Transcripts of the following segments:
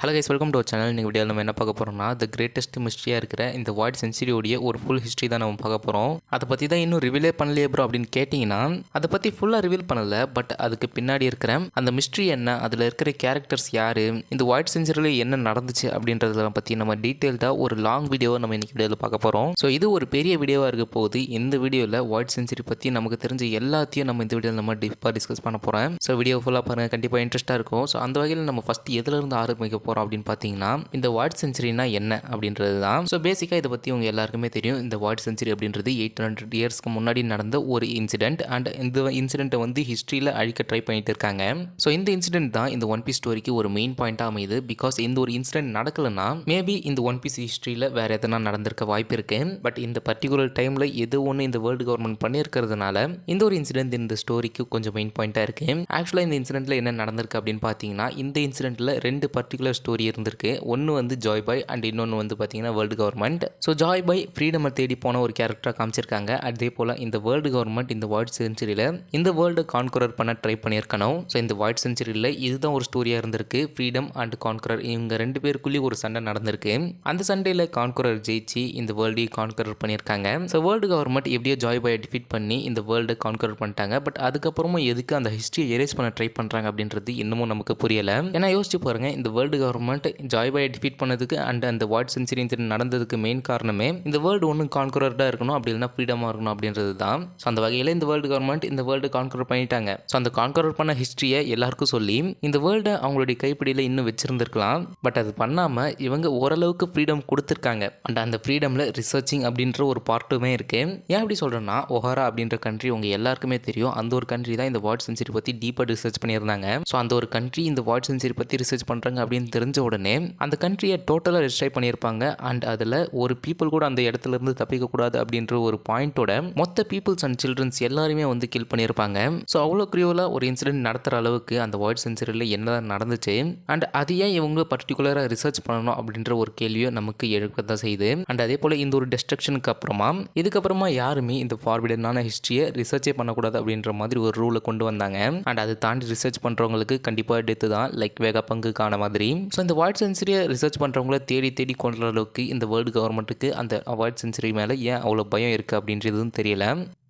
Hello guys, welcome to our channel. இந்த வீடியோவில் நம்ம என்ன பார்க்க போகிறோம்னா, த கிரேட்டஸ்ட் மிஸ்ட்ரியாக இருக்கிற இந்த வாய்ட் சென்ச்சுரியோடைய ஒரு ஃபுல் ஹிஸ்ட்ரி தான் நம்ம பார்க்க போகிறோம். அதை பற்றி தான் இன்னும் ரிவீலே பண்ணலையே ப்ரோ அப்படின்னு கேட்டிங்கன்னா, அதை பற்றி ஃபுல்லாக ரிவீல் பண்ணலை. பட் அதுக்கு பின்னாடி இருக்கிற அந்த மிஸ்ட்ரி என்ன, அதில் இருக்கிற கேரக்டர்ஸ் யார், இந்த வாய்ட் சென்ச்சுரியில் என்ன நடந்துச்சு அப்படின்றத பற்றி நம்ம டீட்டெயில்டாக ஒரு லாங் வீடியோவை நம்ம இன்றைக்கி வீடியோவில் பார்க்க போகிறோம். ஸோ இது ஒரு பெரிய வீடியோவாக இருக்க போகுது. இந்த வீடியோவில் வாய்ட் சென்ச்சுரி பற்றி நமக்கு தெரிஞ்ச எல்லாத்தையும் நம்ம இந்த வீடியோவில் நம்ம டீப்பாக டிஸ்கஸ் பண்ண போகிறோம். ஸோ வீடியோ ஃபுல்லாக பாருங்கள், கண்டிப்பாக இன்ட்ரெஸ்ட்டாக இருக்கும். ஸோ அந்த வகையில் நம்ம ஃபஸ்ட் எதுலேருந்து ஆரம்பிக்க போகிறோம் அப்படின்னு பார்த்தீங்கன்னா, இந்த வாய்ட் சென்ச்சுரினா என்ன அப்படின்றது தான். ஸோ பேசிக்காக இதை பற்றி உங்க எல்லாருக்குமே தெரியும். இந்த வாய்ட் சென்ச்சுரி அப்படின்றது 800 இயர்ஸ்க்கு முன்னாடி நடந்த ஒரு இன்சிடென்ட். அண்ட் இந்த இன்சிடென்ட்டை வந்து ஹிஸ்ட்ரியில் அழிக்க ட்ரை பண்ணிட்டு இருக்காங்க. ஸோ இந்த இன்சிடென்ட் தான் இந்த ஒன் பீஸ் ஸ்டோரிக்கு ஒரு மெயின் பாயிண்டாக அமையுது. பிகாஸ் இந்த ஒரு இன்சிடென்ட் நடக்கலைன்னா மேபி இந்த ஒன் பீஸ் ஹிஸ்ட்ரியில் வேறு எதனா நடந்திருக்க வாய்ப்பு இருக்கு. பட் இந்த பர்டிகுலர் டைமில் எது ஒன்று இந்த வேர்ல்டு கவர்மெண்ட் பண்ணியிருக்கிறதுனால இந்த ஒரு இன்சிடென்ட் இந்த ஸ்டோரிக்கு கொஞ்சம் மெயின் பாயிண்டாக இருக்கு. ஆக்சுவலாக இந்த இன்சிடென்ட்டில் என்ன நடந்திருக்கு அப்படின்னு பார்த்தீங்கன்னா, இந்த இன்சிடென்ட்டில் ரெண்டு பர்டிகுலர் ஸ்டோரி இருந்திருக்கு. ஒன்று வந்து ஜாய் பாய் அண்ட் இன்னொன்று வந்து பார்த்தீங்கன்னா வேர்ல்டு கவர்மெண்ட். ஸோ ஜாய் பாய் ஃப்ரீடமை தேடி போன ஒரு கேரக்டராக காமிச்சிருக்காங்க. அதே போல் இந்த வேர்ல்டு கவர்மெண்ட் இந்த வாய்ட் சென்ச்சுரியில் இந்த வேர்ல்டு கான்குரர் பண்ண ட்ரை பண்ணியிருக்கணும். ஸோ இந்த வாய்ட் சென்ச்சுரியில் இதுதான் ஒரு ஸ்டோரியாக இருந்திருக்கு. ஃப்ரீடம் அண்ட் கான்குரர் இவங்க ரெண்டு பேருக்குள்ளேயும் ஒரு சண்டை நடந்திருக்கு. அந்த சண்டையில் கான்குரர் ஜெயிச்சு இந்த வேர்ல்டையும் கான்குரர் பண்ணியிருக்காங்க. ஸோ வேர்ல்டு கவர்மெண்ட் எப்படியோ ஜாய் பாயை டிஃபீட் பண்ணி இந்த வேர்ல்டை கான்குரர் பண்ணிட்டாங்க. பட் அதுக்கப்புறமும் எதுக்கு அந்த ஹிஸ்ட்ரியை எரேஸ் பண்ண ட்ரை பண்ணுறாங்க அப்படின்றது இன்னமும் நமக்கு புரியலை. ஏன்னா யோசிச்சு பாருங்க, இந்த வேர்ல்டு கவர்மெண்ட் ஜாய் பாயை டிஃபீட் பண்ணதுக்கு அண்ட் அந்த வாய்ட் சென்ச்சுரி இன்சிடென்ட் நடந்ததுக்கு மெயின் காரணமே இந்த வேர்ல்டு ஒன்று கான்குரர்டாக இருக்கணும், அப்படி இல்லைனா ஃப்ரீடமாக இருக்கணும் அப்படின்றது தான். ஸோ அந்த வகையில் இந்த வேர்ல்டு கவர்மெண்ட் இந்த வேர்ல்டு கான்குரர் பண்ணிட்டாங்க. ஸோ அந்த கான்குரர் பண்ண ஹிஸ்ட்ரியை எல்லாருக்கும் சொல்லி இந்த வேர்ல்டை அவங்களுடைய கைப்பிடியில் இன்னும் வச்சிருந்துருக்கலாம். பட் அது பண்ணாமல் இவங்க ஓரளவுக்கு ஃப்ரீடம் கொடுத்துருக்காங்க. அண்ட் அந்த ஃப்ரீடமில் ரிசர்ச்சிங் அப்படின்ற ஒரு பார்ட்டுமே இருக்கு. ஏன் அப்படி சொல்கிறேன்னா, ஒஹாரா அப்படின்ற கண்ட்ரி உங்கள் எல்லாருக்குமே தெரியும். அந்த ஒரு கண்ட்ரி தான் இந்த வாய்ட் சென்ச்சுரி பற்றி டீப்பாக ரிசர்ச் பண்ணியிருந்தாங்க. ஸோ அந்த ஒரு கண்ட்ரி இந்த வாய்ட் சென்ச்சுரி பற்றி ரிசர்ச் பண்ணுறாங்க அப்படின்னு தெரிஞ்ச உடனே அந்த கண்ட்ரியை டோட்டலாக ரெஸ்ட்ரை பண்ணியிருப்பாங்க. அண்ட் அதில் ஒரு பீப்புள் கூட அந்த இடத்துல இருந்து தப்பிக்கக்கூடாது அப்படின்ற ஒரு பாயிண்டோட மொத்த பீப்புள்ஸ் அண்ட் சில்ட்ரன்ஸ் எல்லாருமே வந்து கில் பண்ணியிருப்பாங்க. ஸோ அவ்வளோ க்ரியூவலாக ஒரு இன்சிடென்ட் நடத்துகிற அளவுக்கு அந்த வாய்ட் சென்ச்சுரியில் என்ன நடந்துச்சு அண்ட் அது ஏன் இவங்க பர்டிகுலராக ரிசர்ச் பண்ணணும் அப்படின்ற ஒரு கேள்வியும் நமக்கு எழுப்பதான் செய்யுது. அண்ட் அதே போல் இந்த ஒரு டெஸ்ட்ரக்ஷனுக்கு அப்புறமா இதுக்கப்புறமா யாருமே இந்த ஃபார்பிடனான ஹிஸ்ட்ரியை ரிசர்ச்சே பண்ணக்கூடாது அப்படின்ற மாதிரி ஒரு ரூலை கொண்டு வந்தாங்க. அண்ட் அதை தாண்டி ரிசர்ச் பண்ணுறவங்களுக்கு கண்டிப்பாக டெத்து தான், லைக் வேக பங்குக்கான மாதிரி. ஸோ இந்த வாய்ட் சென்ச்சுரியை ரிசர்ச் பண்ணுறவங்கள தேடி தேடி கொண்ட அளவுக்கு இந்த வேர்ல்டு கவர்மெண்ட்டுக்கு அந்த வாய்ட் சென்ச்சுரி மேலே ஏன் அவ்வளோ பயம் இருக்குது அப்படின்றதும் தெரியல.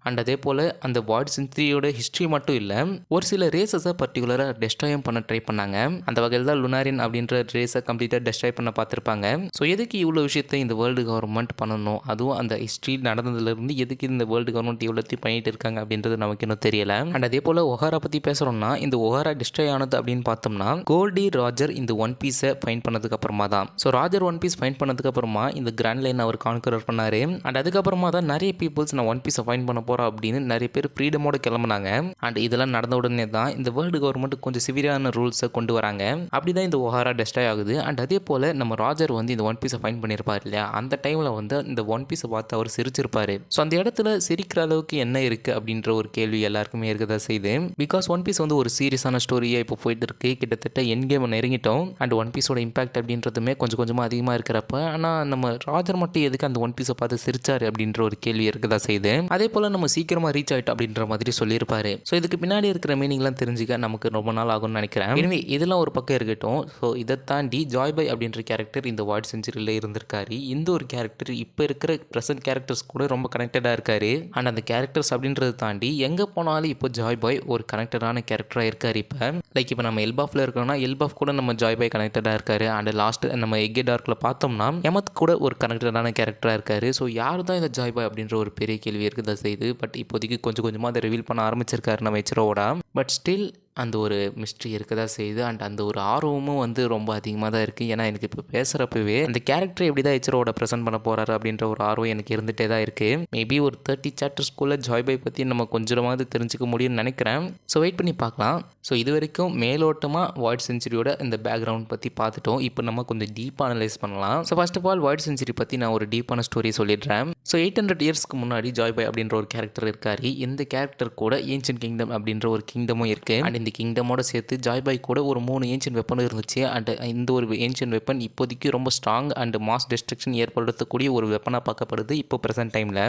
அண்ட் அதே போல் அந்த வாய்ட் சென்ச்சுரியோட ஹிஸ்ட்ரி மட்டும் இல்லை, ஒரு சில ரேசஸை பர்டிகுலராக டெஸ்ட்ராயும் பண்ண ட்ரை பண்ணாங்க. அந்த வகையில் தான் லுனாரியன் அப்படின்ற ரேஸை கம்ப்ளீட்டாக டெஸ்ட்ராய் பண்ண பார்த்துருப்பாங்க. ஸோ எதுக்கு இவ்வளோ விஷயத்தை இந்த வேர்ல்டு கவர்மெண்ட் பண்ணணும், அதுவும் அந்த ஹிஸ்ட்ரி நடந்ததுலேருந்து எதுக்கு இந்த வேர்ல்டு கவர்மெண்ட் இவ்வளோத்தையும் பண்ணிட்டு இருக்காங்க அப்படின்றது நமக்கு இன்னும் தெரியல. அண்ட் அதே போல் ஒஹாரா பற்றி பேசுகிறோம்னா, இந்த ஒஹாரா டெஸ்ட்ராய் ஆனது அப்படின்னு பார்த்தோம்னா கோல்டி ராஜர் இந்த ஒன் பீஸை ஃபைண்ட் பண்ணதுக்கு அப்புறமா தான். ஸோ ராஜர் ஒன் பீஸ் ஃபைண்ட் பண்ணதுக்கு அப்புறமா இந்த கிராண்ட் லைன் அவர் கான்கரர் பண்ணார். அண்ட் அதுக்கப்புறமா தான் நிறைய பீப்புள்ஸ் நான் ஒன் பீஸை ஃபைண்ட் பண்ண போகிறோம் அப்படின்னு நிறைய பேர் ஃப்ரீடமோட கிளம்புனாங்க. அண்ட் இதெல்லாம் நடந்த உடனே தான் இந்த வேர்ல்டு கவர்மெண்ட் கொஞ்சம் சிவியரான ரூல்ஸை கொண்டு வராங்க. அப்படிதான் இந்த ஒஹாரா டெஸ்ட்ராய் ஆகுது. அண்ட் அதே போல் நம்ம ராஜர் வந்து இந்த ஒன் பீஸை ஃபைண்ட் பண்ணியிருப்பார் இல்லையா, அந்த டைமில் வந்து இந்த ஒன் பீஸை பார்த்து அவர் சிரிச்சிருப்பாரு. ஸோ அந்த இடத்துல சிரிக்கிற அளவுக்கு என்ன இருக்குது அப்படின்ற ஒரு கேள்வி எல்லாருக்குமே இருக்கதான் செய்யுது. பிகாஸ் ஒன் பீஸ் வந்து ஒரு சீரியஸான ஸ்டோரியாக இப்போ போயிட்டு இருக்கு. கிட்டத்தட்ட எண்ட் கேம் நெருங்கிட்டோம். அண்ட் ஒன் பீஸோட இம்பாக்ட் அப்படின்றதுமே கொஞ்சம் கொஞ்சமாக அதிகமாக இருக்கிறப்ப, ஆனால் நம்ம ராஜர் மட்டும் எதுக்கு அந்த ஒன் பீஸை பார்த்து சிரிச்சாரு அப்படின்ற ஒரு கேள்வி இருக்கதான் செய்யுது. அதே போல் நம்ம சீக்கிரமாக ரீச் ஆயிட்டு அப்படின்ற மாதிரி சொல்லியிருப்பாரு. ஸோ இதுக்கு பின்னாடி இருக்கிற மீனிங்லாம் தெரிஞ்சுக்க நமக்கு ரொம்ப நாள் ஆகும்னு நினைக்கிறேன். எனவே இதெல்லாம் ஒரு பக்கம் இருக்கட்டும். ஸோ இதை தாண்டி ஜாய் பாய் அப்படின்ற கேரக்டர் இந்த வாய்ட் சென்ச்சுரியில் இருந்திருக்காரு. இந்த ஒரு கேரக்டர் இப்போ இருக்கிற ப்ரெசென்ட் கேரக்டர்ஸ் கூட ரொம்ப கனெக்டடாக இருக்காரு. அண்ட் அந்த கேரக்டர்ஸ் அப்படின்றத தாண்டி எங்கே போனாலும் இப்போ ஜாய் பாய் ஒரு கனெக்டடான கேரக்டராக இருக்காரு. இப்போ லைக் இப்போ நம்ம எல்பாஃபில் இருக்கோம்னா எல்பாஃப் கூட நம்ம ஜாய் பாய் கனெக்டடாக இருக்காரு. அண்ட் லாஸ்ட் நம்ம எக்கே டார்க்கில் பார்த்தோம்னா எமத் கூட ஒரு கனெக்டடான கேரக்டராக இருக்காரு. ஸோ யார் தான் இந்த ஜாய் பாய் அப்படின்ற ஒரு பெரிய கேள்வி இருக்குதா செய்யுது. பட் இப்போதைக்கு கொஞ்சம் கொஞ்சமாக அதை ரிவீல் பண்ண ஆரம்பிச்சிருக்காரு நம்ம எச்சரோட. பட் ஸ்டில் அந்த ஒரு மிஸ்ட்ரி இருக்க தான் செய்யுது. அண்ட் அந்த ஒரு ஆர்வமும் வந்து ரொம்ப அதிகமாக தான் இருக்குது. ஏன்னா எனக்கு இப்போ பேசுகிறப்பவே அந்த கேரக்டர் எப்படி தான் எச்சரோட ப்ரெசென்ட் பண்ண போகிறாரு அப்படின்ற ஒரு ஆர்வம் எனக்கு இருந்துகிட்டே தான் இருக்குது. மேபி ஒரு 30 சாப்டர்ஸ்குள்ளே ஜாய் பாய் பற்றி நம்ம கொஞ்சமாவது தெரிஞ்சுக்க முடியும்னு நினைக்கிறேன். ஸோ வெயிட் பண்ணி பார்க்கலாம். ஸோ இது வரைக்கும் மேலோட்டமாக வாய்ட் சென்ச்சுரியோட இந்த பேக்ரவுண்ட் பற்றி பார்த்துட்டோம். இப்போ நம்ம கொஞ்சம் டீப்பாக அனலைஸ் பண்ணலாம். So first of all void century பற்றி நான் ஒரு டீப்பான ஸ்டோரி சொல்லிடுறேன். ஸோ 800 இயர்ஸ்க்கு முன்னாடி ஜாய் பாய் அப்படின்ற ஒரு கேரக்டர் இருக்காரு. இந்த கேரக்டர் கூட ஏன்ஷியன்ட் கிங்டம் அப்படின்ற ஒரு கிங்டமும் இருக்குது. அண்ட் இந்த இந்த கிங்டமோட சேர்த்து ஜாய்பாய் கூட ஒரு 3 ஏன்ஷியன்ட் வெப்பனும் இருந்துச்சு. அண்ட் இந்த ஒரு ஏன்ஷியன்ட் வெப்பன் இப்போதைக்கு ரொம்ப ஸ்ட்ராங் அண்ட் மாஸ் டிஸ்ட்ரக்ஷன் ஏற்படுத்தக்கூடிய ஒரு வெப்பனாக பார்க்கப்படுது இப்போ ப்ரெசென்ட் டைமில்.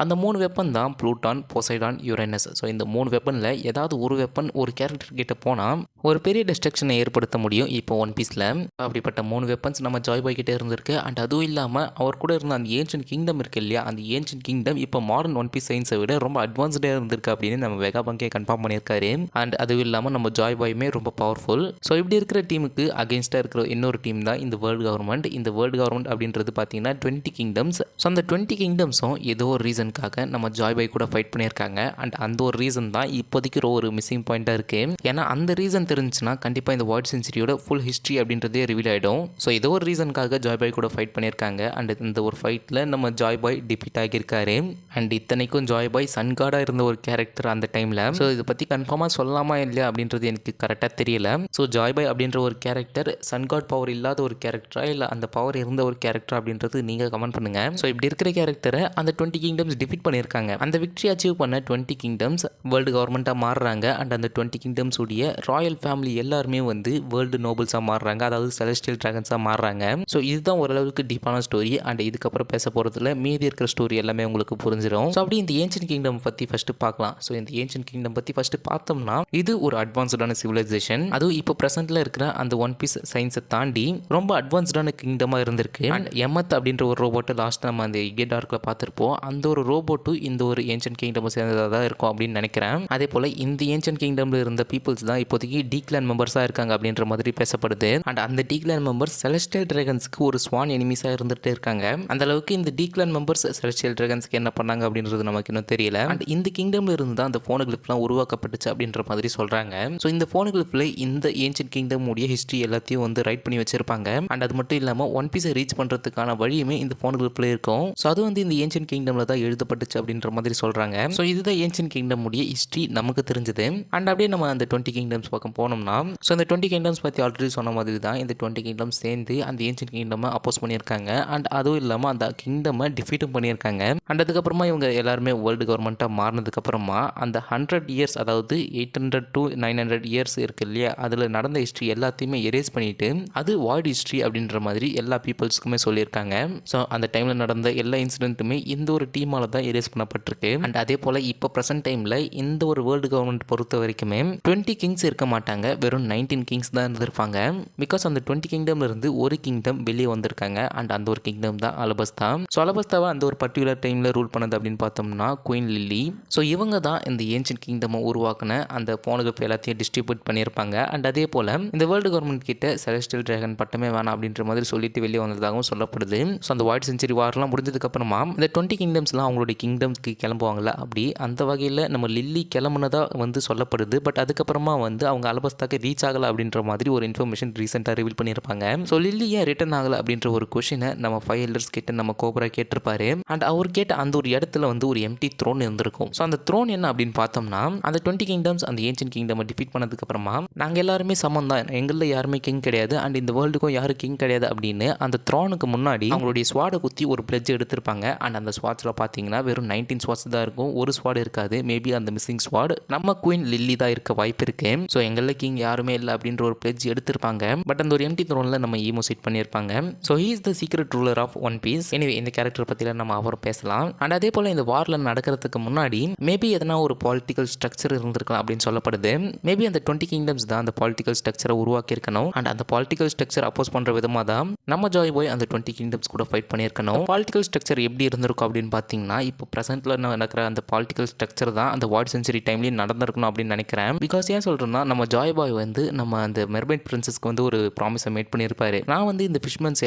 அந்த 3 வெப்பன் தான் ப்ளூட்டான், போசைடான், யுரேனஸ். ஸோ இந்த 3 வெப்பனில் ஏதாவது ஒரு வெப்பன் ஒரு கேரக்டர் கிட்ட போனால் ஒரு பெரிய டிஸ்ட்ரக்ஷனை ஏற்படுத்த முடியும் இப்போ ஒன் பீஸில். அப்படிப்பட்ட 3 வெப்பன்ஸ் நம்ம ஜாய்பாய் கிட்டே இருந்திருக்கு. அண்ட் அதுவும் இல்லாமல் அவர் கூட இருந்த அந்த ஏன்ஷியன்ட் கிங்டம் இருக்கு இல்லையா, அந்த ஏன்ஷியன்ட் கிங்டம் இப்போ மாடர்ன் ஒன் பீஸ் சயின்ஸை விட ரொம்ப அட்வான்ஸ்டாக இருந்திருக்கு அப்படின்னு நம்ம வெகாபங்கே கன்ஃபார்ம் பண்ணியிருக்காரு. அண்ட் அதுவும் இல்லாமல் நம்ம ஜாய்பாயுமே ரொம்ப பவர்ஃபுல். ஸோ இப்படி இருக்கிற டீமுக்கு அகேன்ஸ்டாக இருக்கிற இன்னொரு டீம் தான் இந்த வேர்ல்டு கவர்மெண்ட். இந்த வேர்ல்டு கவர்மெண்ட் அப்படின்றது பார்த்தீங்கன்னா 20 கிங்டம்ஸ். ஸோ அந்த 20 கிங்டம்ஸும் ஏதோ ஒரு ரீசனுக்காக நம்ம ஜாய்பாய் கூட ஃபைட் பண்ணியிருக்காங்க. அண்ட் அந்த ஒரு ரீசன் தான் இப்போதைக்கு ஒரு மிஸ்ஸிங் பாயிண்ட்டாக இருக்குது. ஏன்னா அந்த ரீசன் தெரிஞ்சுன்னா கண்டிப்பாக இந்த வாய்ட் செஞ்சுரியோட ஃபுல் ஹிஸ்ட்ரி அப்படின்றதே ரிவீல் ஆகிடும். ஸோ ஏதோ ஒரு ரீசனுக்காக ஜாய்பாய் கூட ஃபைட் பண்ணியிருக்காங்க. அண்ட் இந்த ஒரு ஃபைட்டில் நம்ம ஜாய்பாய் டிஃபீட் ஆகியிருக்காரு. அண்ட் இத்தனைக்கும் ஜாய்பாய் சன் கார்டாக இருந்த ஒரு கேரக்டர் அந்த டைமில். ஸோ இதை பற்றி கன்ஃபார்மாக சொல்லலாமா இல்லையா அப்படின்றது எனக்கு கரெக்டாக தெரியல. ஸோ ஜாய்பாய் அப்படின்ற ஒரு கேரக்டர் சன் காட் பவர் இல்லாத ஒரு கேரக்டரா இல்லை அந்த பவர் இருந்த ஒரு கேரக்டர் அப்படின்றது நீங்கள் கமெண்ட் பண்ணுங்கள். ஸோ இப்படி இருக்கிற கேரக்டரை அந்த 20 கிங்டம்ஸ் டிஃபீட் பண்ணியிருக்காங்க. அந்த விக்ட்ரி அச்சீவ் பண்ண 20 கிங்டம்ஸ் வேர்ல்டு கவர்மெண்ட்டாக மாறுறாங்க. அண்ட் அந்த 20 கிங்டம்ஸ் உடைய ராயல் ஃபேமிலி எல்லாருமே வந்து வேர்ல்டு நோபல்ஸாக மாறுறாங்க, அதாவது செலஸ்டியல் ட்ராகன்ஸாக மாறுறாங்க. ஸோ இதுதான் ஓரளவுக்கு டீப்பான ஸ்டோரி. அண்ட் இதுக்கப்புறம் பேச போகிறதுல மீதி இருக்கிற ஸ்டோரி எல்லாமே உங்களுக்கு புரிஞ்சிடும். ஸோ அப்படி இந்த ஏன்ஷியன்ட் கிங்டம் பற்றி ஃபஸ்ட்டு பார்க்கலாம். ஸோ இந்த ஏன்ஷியன்ட் கிங்டம் பற்றி ஃபஸ்ட்டு பார்த்தோம்னா இது ஒரு அட்வான்ஸ்டான சிவிலைசேஷன். அதுவும் இப்போ ப்ரெசென்ட்டில் இருக்கிற அந்த ஒன் பீஸ் சயின்ஸை தாண்டி ரொம்ப அட்வான்ஸ்டான கிங்டமாக இருந்திருக்கு. அண்ட் எமத் அப்படின்ற ஒரு ரோபோட்டை லாஸ்ட் நம்ம அந்த இகே டார்க்கில் பார்த்துருப்போம். அந்த ஒரு ரோபோட்டும் இந்த ஒரு ஏன்ஷியன்ட் கிங்டம் சேர்ந்ததாக தான் இருக்கும் அப்படின்னு நினைக்கிறேன். அதே போல் இந்த ஏன்ஷியன்ட் கிங்டமில் இருந்த பீப்புள்ஸ் தான் இப்போதைக்கு டீக்ளான் மெம்பர்ஸாக இருக்காங்க அப்படின்ற மாதிரி பேசப்படுது. அண்ட் அந்த டீக்ளான் மெம்பர்ஸ் செலஸ்டியல் டிராகன்ஸ்க்கு ஒரு ஸ்வான் எனிமீஸாக இருந்துகிட்டே இருக்காங்க. அந்த அளவுக்கு இந்த டீக்ளான் மெம்பர்ஸ் செலஸ்டியல் டிராகன்ஸ்க்கு என்ன பண்ணாங்க அப்படின்றது நமக்கு இன்னும் தெரியல. அண்ட் இந்த கிங்டம்ல இருந்து தான் அந்த ஃபோனோகிளிஃப்லாம் உருவாக்கப்பட்டுச்சு அப்படின்ற மாதிரி சொல்கிறாங்க. ஸோ இந்த ஃபோனோகிளிஃபில் இந்த ஏன்ஷியன்ட் கிங்டம் உடைய ஹிஸ்ட்ரி எல்லாத்தையும் வந்து ரைட் பண்ணி வச்சிருப்பாங்க. அண்ட் அது மட்டும் இல்லாமல் ஒன் பீஸை ரீச் பண்ணுறதுக்கான வழியுமே இந்த ஃபோனோகிளிஃபில் இருக்கும். ஸோ அது வந்து இந்த ஏன்ஷியன்ட் கிங்டமில் தான் எழுதப்பட்டுச்சு அப்படின்ற மாதிரி சொல்கிறாங்க. ஸோ இதுதான் ஏன்ஷியன்ட் கிங்டம் உடைய ஹிஸ்ட்ரி நமக்கு தெரிஞ்சது. அண்ட் அப்படியே நம்ம அந்த 20 கிங்டம்ஸ் பக்கம் போனோம்னா ஸோ இந்த 20 கிங்டம்ஸ் பற்றி ஆல்ரெடி சொன்ன மாதிரி தான் இந்த 20 கிங்டம்ஸ் சேர்ந்து அந்த ஏன்ஷியன்ட் கிங்டமை அப்போஸ் பண்ணியிருக்காங்க. அண்ட் அதுவும் இல்லாமல் அந்த கிங்டமை டிஃபீட்டும் பண்ணியிருக்காங்க. அண்ட் அதுக்கப்புறமா இவங்க எல்லாருமே வேர்ல்டு கவர்மெண்ட்டாக மாறினதுக்கப்புறமா அந்த 100 இயர்ஸ், அதாவது 800 to 900 இயர்ஸ் இருக்கு இல்லையா, அதில் நடந்த ஹிஸ்ட்ரி எல்லாத்தையுமே எரேஸ் பண்ணிட்டு அது வாய்ட் ஹிஸ்ட்ரி அப்படின்ற மாதிரி எல்லா பீப்புள்ஸ்க்குமே சொல்லியிருக்காங்க. ஸோ அந்த டைமில் நடந்த எல்லா இன்சிடென்ட்டுமே இந்த ஒரு டீமால் தான் எரேஸ் பண்ணப்பட்டிருக்கு. அண்ட் அதே போல் இப்போ ப்ரெசென்ட் டைமில் இந்த ஒரு வேர்ல்டு கவர்மெண்ட் பொறுத்த வரைக்குமே 20 கிங்ஸ் இருக்க மாட்டாங்க, வெறும் 19 கிங்ஸ் தான் இருந்திருப்பாங்க. பிகாஸ் அந்த 20 கிங்டம்ல இருந்து ஒரு கிங்டம் வெளியே வந்திருக்காங்க. அண்ட் அந்த ஒரு கிங்டம் தான் அலபஸ்தா. ஸோ அலபஸ்தாவை அந்த ஒரு பர்டிகுலர் டைமில் ரூல் பண்ணது அப்படின்னு பார்த்தோம்னா குயின் லில்லி. ஸோ இவங்க தான் இந்த ஏன்ஷியன்ட் கிங்டமை உருவாக்கின அந்த போனகிராஃப் எல்லாத்தையும் டிஸ்ட்ரிபியூட் பண்ணியிருப்பாங்க. அண்ட் அதே போல் இந்த வேர்ல்டு கவர்மெண்ட் கிட்ட செலஸ்டியல் டிராகன் பட்டமே வேணாம் அப்படின்ற மாதிரி சொல்லிட்டு வெளியே வந்ததாகவும் சொல்லப்படுது. ஸோ அந்த வாய்ட் செஞ்சுரி வார்லாம் முடிஞ்சதுக்கப்புறமா இந்த 20 கிங்டம்ஸ்லாம் அவங்களுடைய கிங்டம்ஸ்க்கு கிளம்புவாங்கல்ல, அப்படி அந்த வகையில் நம்ம லில்லி கிளம்புனதா வந்து சொல்லப்படுது. பட் அதுக்கப்புறமா வந்து அவங்க அலபஸ்தாக்கு ரீச் ஆகலை அப்படின்ற மாதிரி ஒரு இன்ஃபர்மேஷன் ரீசெண்டாக ரிவீல் பண்ணியிருப்பாங்க. ஸோ லில்லி ஏன் ரிட்டர்ன் ஆகலை அப்படின்ற ஒரு கொஷினை நம்ம 5 எல்டர்ஸ் கிட்ட நம்ம கோப்ரா கேட்டிருப்பாரு. அண்ட் அவர் கேட்ட அந்த ஒரு இடத்துல வந்து ஒரு எம்டி த்ரோன் இருந்திருக்கும். ஸோ அந்த த்ரோன் என்ன அப்படின்னு பார்த்தோம்னா அந்த 20 கிங்டம்ஸ் அந்த ஏன்ஷியன்ட் கிங்டம் டிஃபீட் பண்ணதுக்கு அப்புறமா நாங்கள் எல்லாருமே சமம் தான், எங்களில் யாருமே கிங் கிடையாது, அண்ட் இந்த வேர்ல்டுக்கும் யாரும் கிங் கிடையாது அப்படின்னு அந்த த்ரோனுக்கு முன்னாடி அவங்களுடைய ஸ்வாடை குத்தி ஒரு பிளட்ஜ் எடுத்திருப்பாங்க. அண்ட் அந்த ஸ்வாட்ஸில் பார்த்தீங்கன்னா வெறும் 19 ஸ்வாட்ஸ் தான் இருக்கும், ஒரு ஸ்வாட் இருக்காது. மேபி அந்த மிஸ்ஸிங் ஸ்வாட் நம்ம குயின் லில்லி தான் இருக்க வாய்ப்பு இருக்கு. ஸோ எங்களில் கிங் யாருமே இல்லை அப்படின்ற ஒரு பிளட்ஜ் எடுத்திருப்பாங்க. பட் அந்த ஒரு எம்டி த்ரோனில் நம்ம ஈமோ செட் பண்ணியிருப்பாங்க. So he is the secret ruler of One Piece. எனவே இந்த கேரக்டர் பற்றிலாம் நம்ம அவரை பேசலாம். அண்ட் அதே போல் இந்த வாரில் நடக்கிறதுக்கு முன்னாடி மேபி எதனா ஒரு பாலிட்டிக்கல் ஸ்ட்ரக்சர் இருந்திருக்கலாம் அப்படின்னு சொல்லப்படுது. மேபி அந்த 20 கிங்டம்ஸ் தான் அந்த பாலிட்டிக்கல் ஸ்ட்ரக்சரை உருவாக்கியிருக்கணும். அண்ட் அந்த பாலிட்டிக்கல் ஸ்ட்ரக்சர் அப்போஸ் பண்ணுற விதமாக தான் நம்ம ஜாய் பாய் அந்த 20 கிங்டம்ஸ் கூட ஃபைட் பண்ணியிருக்கணும். பாலிட்டிக்கல் ஸ்ட்ரக்சர் எப்படி இருந்திருக்கும் அப்படின்னு பார்த்தீங்கன்னா இப்போ ப்ரெசென்ட்டில் நடக்கிற அந்த பாலிட்டிக்கல் ஸ்ட்ரக்சர் தான் அந்த வார்ட் செஞ்சுரி டைம்லேயும் நடந்திருக்கணும் அப்படின்னு நினைக்கிறேன். பிகாஸ் ஏன் சொல்கிறேன்னா நம்ம ஜாய் பாய் வந்து நம்ம அந்த மெர்மைட் பிரின்சஸ்க்கு வந்து ஒரு ப்ராமிஸை மேக் பண்ணியிருப்பாரு. நான் வந்து இந்த ஃபிஷ்மன்ஸ்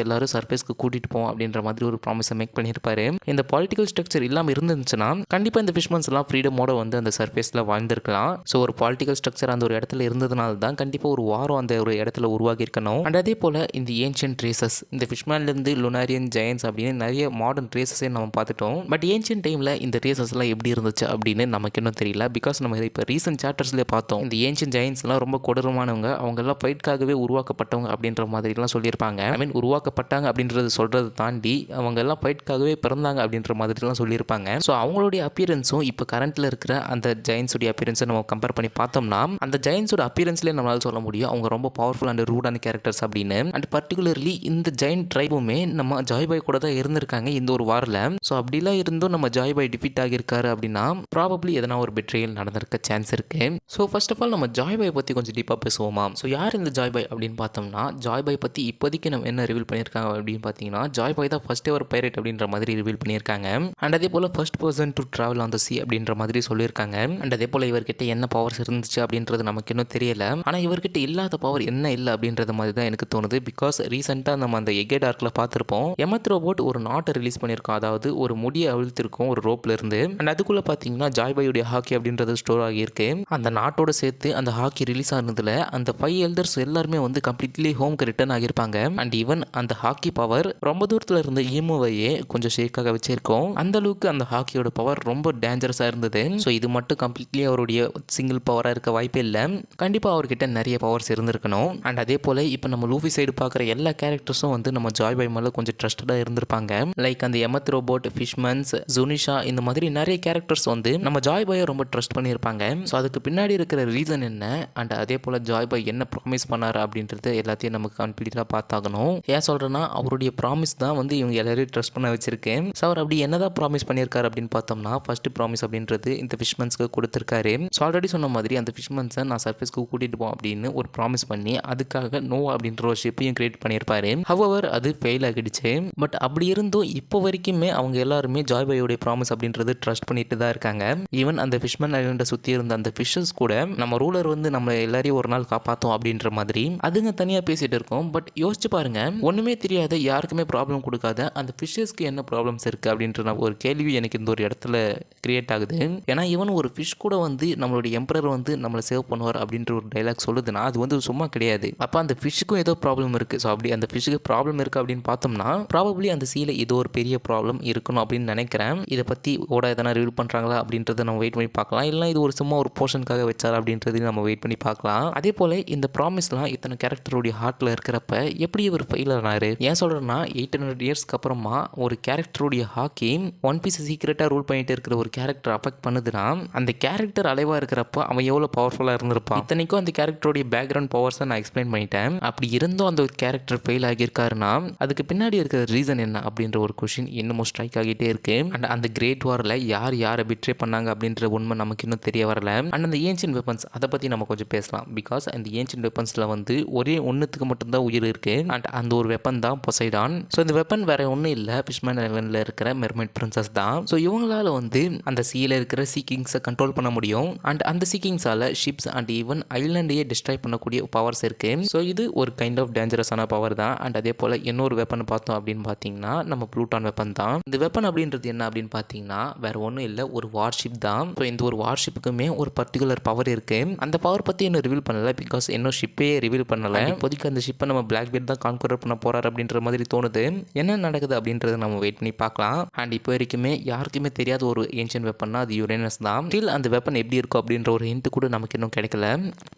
எல்லாரும் சர்ஃபேஸ்க்கு கூட்டிகிட்டு போவோம் அப்படின்ற மாதிரி ஒரு ப்ராமிஸை மேக் பண்ணியிருப்பாரு. இந்த பாலிட்டிக்கல் ஸ்ட்ரக்சர் இல்லாமல் இருந்துச்சுன்னா கண்டிப்பாக இந்த ஃபிஷ்மன்ஸ் எல்லாம் ஃப்ரீடமோட வந்து அந்த சர்ஃபேஸில் வாழ்ந்திருக்கலாம். ஸோ ஒரு பாலிட்டிக்கல் ஸ்ட்ரக்சர் அந்த ஒரு இடத்துல இருந்ததுனால தான் கண்டிப்பாக ஒரு வாரம் அந்த ஒரு இடத்துல உருவாகி இருக்கணும். அண்ட் அதே போல் இந்த ஏன்ஷியன்ட் ரேசஸ், இந்த ஃபிஷ்மேன்லேருந்து லுனாரியன் ஜெயன்ஸ் அப்படின்னு நிறைய மாடர்ன் ரேசஸே நம்ம பார்த்துட்டோம். பட் ஏன்ஷியன்ட் டைமில் இந்த ரேசஸ்லாம் எப்படி இருந்துச்சு அப்படின்னு நமக்கு இன்னும் தெரியல. பிகாஸ் நம்ம இப்போ ரீசெண்ட் சாப்டர்ஸ்லேயே பார்த்தோம் இந்த ஏன்ஷியன்ட் ஜெயன்ஸ்லாம் ரொம்ப கொடூரமானவங்க, அவங்கெல்லாம் ஃபைட்காகவே உருவாக்கப்பட்டவங்க அப்படின்ற மாதிரிலாம் சொல்லியிருப்பாங்க. ஐ மீன் உருவாக்கப்பட்டாங்க அப்படின்றது சொல்கிறத தாண்டி அவங்க எல்லாம் ஃபைட்காகவே பிறந்தாங்க அப்படின்ற மாதிரிலாம் சொல்லியிருப்பாங்க. ஸோ அவங்களுடைய அப்பியரன்ஸும் இப்போ கரண்ட்டில் இருக்கிற அந்த ஜெயின்ஸுடைய அப்பியரன்ஸை நம்ம கம்பேர் பண்ணி பார்த்தோம்னா பார்த்தோம்னா அந்த ஜெயின்ஸோட அப்பியரன்ஸ்லேயே நம்மளால சொல்ல முடியும் அவங்க ரொம்ப பவர்ஃபுல் அண்ட் ரூடான கேரக்டர்ஸ் அப்படின்னு. அண்ட் பர்டிகுலர்லி இந்த ஜெயின் ட்ரைபுமே நம்ம ஜாய் பாய் கூட தான் இருந்திருக்காங்க இந்த ஒரு வாரில். ஸோ அப்படிலாம் இருந்தும் நம்ம ஜாய் பாய் டிஃபீட் ஆகியிருக்காரு அப்படின்னா ப்ராபப்ளி எதனா ஒரு பெட்ரியல் நடந்திருக்க சான்ஸ் இருக்கு. ஸோ ஃபர்ஸ்ட் ஆஃப் ஆல் நம்ம ஜாய் பாய் பற்றி கொஞ்சம் டீப்பாக பேசுவோமா. ஸோ யார் இந்த ஜாய் பாய் அப்படின்னு பார்த்தோம்னா ஜாய் பாய் பற்றி இப்போதைக்கு நம்ம என்ன ரிவீல் பண்ணியிருக்காங்க அப்படின்னு பார்த்தீங்கன்னா ஜாய் பாய் தான் ஃபர்ஸ்ட் எவர் பைரேட் அப்படின்ற மாதிரி ரிவீல் பண்ணியிருக்காங்க. அண்ட் அதே போல் first person to travel on the sea அப்படின்ற மாதிரி சொல்லியிருக்காங்க. அண்ட் அதே போல் இவர்கிட்ட என்ன பவர்ஸ் இருந்துச்சு அப்படின்றது நமக்கு இன்னும் தெரியல. ஆனால் இவர்கிட்ட இல்லாத பவர் என்ன இல்லை அப்படின்றது மாதிரி தான் எனக்கு தோணுது. பிகாஸ் ரீசெண்டாக நம்ம அந்த எகே டார்க்கில் பார்த்துருப்போம் எமத் ரோபோட் ஒரு நாட்டை ரிலீஸ் பண்ணியிருக்கோம். அதாவது ஒரு முடியை அழுத்திருக்கும் ஒரு ரோப்ல இருந்து. அண்ட் அதுக்குள்ளே பார்த்தீங்கன்னா ஜாய் பாயுடைய ஹாக்கி அப்படின்றது ஸ்டோர் ஆகியிருக்கு. அந்த நாட்டோட சேர்த்து அந்த ஹாக்கி ரிலீஸ் ஆனதுல அந்த 5 எல்டர்ஸ் எல்லாருமே வந்து கம்ப்ளீட்லி ஹோம்க்கு ரிட்டர்ன் ஆகியிருப்பாங்க. அண்ட் ஈவன் அந்த ஹாக்கி பவர் ரொம்ப தூரத்தில் இருந்த ஈமோவையே கொஞ்சம் ஷேக்காக வச்சிருக்கோம். அந்த அளவுக்கு அந்த ஹாக்கியோட பவர் ரொம்ப டேஞ்சரஸாக இருந்தது. ஸோ இது மட்டும் கம்ப்ளீட்லி அவருடைய சிங்கிள் பவராக இருக்க வாய்ப்பே இல்லை. கண்டிப்பாக அவர்கிட்ட நிறைய பவர்ஸ் இருந்திருக்கணும். அண்ட் அதே போல் இப்போ நம்ம லூஃபி சைடு பார்க்குற எல்லா கேரக்டர்ஸும் வந்து நம்ம ஜாய் பாய் மேலே கொஞ்சம் ட்ரஸ்டடாக இருந்திருப்பாங்க. லைக் அந்த எமத் ரோபோட், ஃபிஷ்மன்ஸ், ஜுனிஷா இந்த மாதிரி நிறைய கேரக்டர்ஸ் வந்து நம்ம ஜாய் பாயை ரொம்ப ட்ரஸ்ட் பண்ணியிருப்பாங்க. ஸோ அதுக்கு பின்னாடி இருக்கிற ரீசன் என்ன அண்ட் அதே போல் ஜாய் பாய் என்ன ப்ராமிஸ் பண்ணார் அப்படின்றது எல்லாத்தையும் நமக்கு கம்ப்ளீட்டாக பார்த்தாகணும். ஏன் சொல்கிறேன்னா அவருடைய ப்ராமிஸ் தான் வந்து இவங்க எல்லாரையும் ட்ரஸ்ட் பண்ண வச்சிருக்கு. ஸோ அவர் அப்படி என்னதான் ப்ராமிஸ் பண்ணியிருக்காரு அப்படின்னு பார்த்தோம்னா ஃபர்ஸ்ட் ப்ராமிஸ் அப்படின்றது இந்த ஃபிஷ்மன்ஸ்க்கு கொடுத்துருக்காரு. ஸோ ஆல்ரெடி சொன்ன மாதிரி அந்த ஃபிஷ்மன்ஸை நான் சர்ஃபேஸ்க்கு கூட்டிகிட்டு போவோம் அப்படின்னு ஒரு ப்ராமிஸ் பண்ணி அதுக்காக நோவா அப்படின்ற ஒரு ஷிப்பையும் கிரியேட் பண்ணியிருப்பாரு. ஹவவர் அது ஃபெயில் ஆகிடுச்சு. பட் அப்படி இருந்தும் இப்போ வரைக்குமே அவங்க எல்லாருமே ஜாய் பாயோடைய ப்ராமிஸ் அப்படின்றது ட்ரஸ்ட் பண்ணிட்டு தான் இருக்காங்க. ஈவன் அந்த ஃபிஷ்மன் ஐலண்டை சுற்றி இருந்த அந்த ஃபிஷ்ஷஸ் கூட நம்ம ரூலர் வந்து நம்ம எல்லாரையும் ஒரு நாள் காப்பாற்றோம் அப்படின்ற மாதிரி அதுங்க தனியாக பேசிட்டு இருக்கோம். பட் யோசிச்சு பாருங்க ஒன்றுமே தெரியாத யாருக்குமே ப்ராப்ளம் கொடுக்காத அந்த ஃபிஷ்ஷஸ்க்கு என்ன ப்ராப்ளம்ஸ் இருக்குது அப்படின்ற ஒரு கேள்வி எனக்கு இந்த ஒரு இடத்துல கிரியேட் ஆகுது. ஏன்னா ஈவன் ஒரு ஃபிஷ் கூட வந்து நம்மளுடைய எம்பரர் வந்து நம்மளை சேவ் பண்ணுவார் அப்படின்ற ஒரு டைலாக் சொல்லுதுன்னா அது வந்து சும்மா கிடையாது. அப்போ அந்த ஃபிஷ்ஷுக்கும் ஏதோ ப்ராப்ளம் இருக்குது. ஸோ அப்படி அந்த ஃபிஷ்ஷுக்கு ப்ராப்ளம் இருக்குது அப்படின்னு பார்த்தோம்னா ப்ராபப்ளி அந்த சீல ஏதோ ஒரு பெரிய ப்ராப்ளம் இருக்கணும் அப்படின்னு நினைக்கிறேன். இதை பற்றி ஓட எதனா ரிவீல் பண்ணுறாங்களா அப்படின்றத நம்ம வெயிட் பண்ணி பார்க்கலாம். இல்லை இது ஒரு சும்மா ஒரு போர்ஷனுக்காக வச்சார் அப்படின்றது நம்ம வெயிட் பண்ணி பார்க்கலாம். அதே போல் இந்த ப்ராமிஸ்லாம் இத்தனை கேரக்டருடைய ஹார்ட்டில் இருக்கிறப்ப எப்படி இவர் ஃபெயில் ஆனார்? ஏன் சொல்கிறேன்னா 800 இயர்ஸ்க்கு அப்புறமா ஒரு கேரக்டருடைய ஹாக்கி ஒன் பீஸ் சீக்கிரட்டாக ரூல் பண்ணிட்டு இருக்கிற ஒரு கேரக்டர் அஃபெக்ட் பண்ணுதுன்னா அந்த கேரக்டர் அலைவாக இருக்கிறப்ப அவன் எவ்வளோ பவர்ஃபுல்லாக இருந்திருப்பான். இத்தனைக்கும் அந்த கேரக்டருடைய பேக்ரவுண்ட் பவர்ஸை நான் எக்ஸ்பிளைன் பண்ணிட்டேன். அப்படி இருந்தும் அந்த கேரக்டர் ஃபெயில் ஆகியிருக்காருன்னா அதுக்கு பின்னாடி இருக்கிற ரீசன் என்ன அப்படின்ற ஒரு கொஷின் இன்னமும் ஸ்ட்ரைக் ஆகிட்டே இருக்கு. அண்ட் அந்த கிரேட் வாரில் யார் யாரை பிட்ரே பண்ணாங்க அப்படின்ற உண்மை நமக்கு இன்னும் தெரிய வரல. அண்ட் அந்த ஏன்ஷியன்ட் வெப்பன்ஸ் அதை பற்றி நம்ம கொஞ்சம் பேசலாம். பிகாஸ் அந்த ஏன்ஷியன்ட் வெப்பன்ஸில் வந்து ஒரே ஒன்றுத்துக்கு மட்டும்தான் உயிர் இருக்கு. அண்ட் அந்த ஒரு வெப்பன் தான் பொசைடான். ஸோ இந்த வெப்பன் வேற ஒன்றும் இல்லை ஃபிஷ்மேன் ஐலண்டில் இருக்கிற மெர்மைட் பிரின்சஸ் தான். ஸோ இவங்களால வந்து அந்த சீல இருக்கிற சீக்கிங்ஸை கண்ட்ரோல் பண்ண முடியும். அண்ட் அந்த சீக்கிங்ஸால் ஷிப்ஸ் அண்ட் ஈவன் ஐலண்டையே டிஸ்ட்ராய் பண்ணக்கூடிய பவர்ஸ் இருக்கு. ஸோ இது ஒரு கைண்ட் ஆஃப் டேஞ்சரஸான பவர் தான். அண்ட் அதே போல் இன்னொரு வெப்பன் பார்த்தோம் அப்படின்னு பார்த்தீங்கன்னா நம்ம ப்ளூட்டான் வெப்பன் தான். இந்த வெப்பன் அப்படின்றது என்ன அப்படின்னு பார்த்தீங்கன்னா வேற ஒன்றும் இல்லை ஒரு வார்ஷிப் தான். ஸோ இந்த ஒரு வார்ஷிப்புக்குமே ஒரு பர்டிகுலர் பவர் இருக்கு. அந்த பவர் பற்றி இன்னும் ரிவீல் பண்ணல. பிகாஸ் இன்னும் ஷிப்பே ரிவீல் பண்ணல. இப்போதைக்கு அந்த ஷிப்பை நம்ம பிளாக் பீட் தான் கான்குரர் பண்ண போறாரு அப்படின்ற மாதிரி தோணுது. என்ன நடக்குது அப்படின்றத நம்ம வெயிட் பண்ணி பார்க்கலாம். அண்ட் இப்போ வரைக்குமே யாருக்குமே தெரியாத ஒரு ஏன்ஷியன்ட் வெப்பன்னா அது யுரேனஸ் தான். ஸ்டில் அந்த வெப்பன் எப்படி இருக்கும் அப்படின்ற ஒரு ஹிண்ட் கூட நமக்கு இன்னும் கிடைக்கல.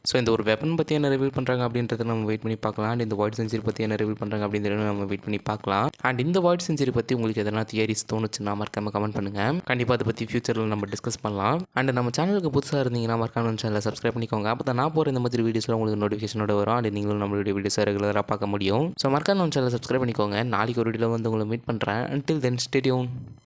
ஸோ இந்த ஒரு வெப்பன் பற்றி என்ன ரிவீல் பண்ணுறாங்க அப்படின்றத நம்ம வெயிட் பண்ணி பார்க்கலாம். அண்ட் இந்த வாய்ட் செஞ்சுரி பற்றி என்ன ரிவீல் பண்ணுறாங்க அப்படின்றத நம்ம வெயிட் பண்ணி பார்க்கலாம். அண்ட் இந்த வாய்ட் செஞ்சுரி பற்றி உங்களுக்கு எதனா தியரிஸ் தோணுச்சுன்னா மறக்காம கமெண்ட் பண்ணுங்க. கண்டிப்பாக அதை பற்றி ஃபியூச்சரில் நம்ம டிஸ்கஸ் பண்ணலாம். அண்ட் நம்ம சேனலுக்கு புதுசாக இருந்தீங்கன்னா மறக்காம சேனலை சப்ஸ்கிரைப் பண்ணிக்கோங்க. அப்போ தான் நான் போகிற இந்த மாதிரி வீடியோஸில் உங்களுக்கு நோட்டிஃபிகேஷனோட வரும். அண்ட் நீங்களும் நம்மளுடைய வீடியோஸை ரெகுலராக பார்க்க முடியும். ஸோ மறக்காம நம்ம சேனலை சப்ஸ்கிரைப் பண்ணிக்கோங்க. நாளைக்கு ஒரு வீடியோவில் வந்து உங்களை மீட் பண்ணுறேன். Until then, stay tuned.